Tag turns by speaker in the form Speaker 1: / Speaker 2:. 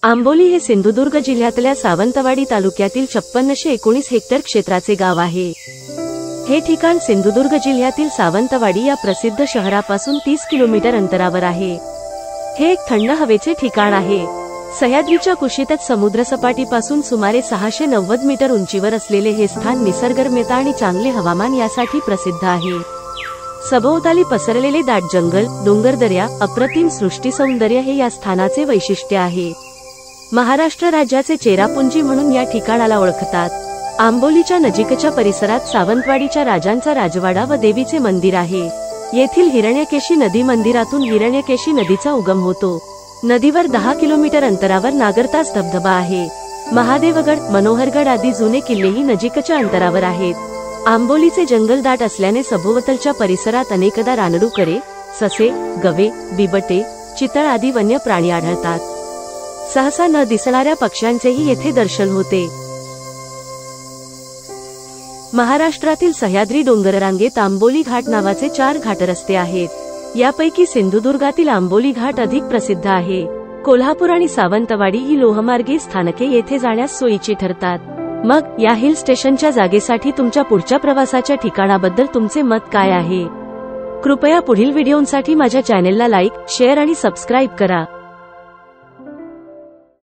Speaker 1: आंबोली हे सिंधुदुर्ग जिल्ह्यातल्या सावंतवाडी तालुक्यातील 5619 हेक्टर क्षेत्राचे गाव आहे। हे ठिकाण सिंधुदुर्ग जिल्ह्यातील सावंतवाडी या प्रसिद्ध शहरापासून 30 किलोमीटर अंतरावर आहे। हे एक थंड हवेचे ठिकाण आहे। सह्याद्रीच्या कुशीतच समुद्रसपाटीपासून सुमारे 690 मीटर उंचीवर असलेले हे स्थान निसर्गरम्यता आणि चांगले हवामान यासाठी प्रसिद्ध आहे। सभोवताली पसरलेले दाट जंगल, डोंगरदऱ्या, अप्रतिम सृष्टी सौंदर्य हे या स्थानाचे वैशिष्ट्य आहे। महाराष्ट्र राज्याचे चेरापुंजी म्हणून या ठिकाणाला ओळखतात। आंबोलीच्या नजीकच्या परिसरात सावंतवाडीच्या राजांचा राजवाडा व देवीचे मंदिर आहे। येथील हिरण्यकेशी नदी मंदिरातून हिरण्यकेशी नदीचा उगम होतो। नदीवर 10 किलोमीटर अंतरावर नागरतास धबधबा आहे। महादेवगड, मनोहरगड आदी जुने किल्लेही नजीकच्या अंतरावर आहेत। आंबोलीचे जंगल दाट असल्याने सभोवतालच्या परिसरात अनेकदा रानडुकरे, ससे, गवे, बिबटे, चितळ आदी वन्य प्राणी आढळतात। सहसा न दिसणाऱ्या पक्ष्यांचेही येथे दर्शन होते। महाराष्ट्रातील सह्याद्री डोंगररांगेत आंबोली घाट नावाचे 4 घाटरस्ते आहेत। यापैकी सिंधुदुर्गातील आंबोली घाट अधिक प्रसिद्ध आहे। कोल्हापूर आणि सावंतवाडी ही लोहमार्गी स्थानके येथे जाण्यास सोयीची ठरतात। मग या हिल स्टेशनच्या जागेसाठी तुमच्या पुढच्या प्रवासाच्या ठिकाणाबद्दल तुमचे मत काय आहे? कृपया पुढील व्हिडिओसाठी माझ्या चॅनेलला लाईक, शेअर आणि सबस्क्राईब करा।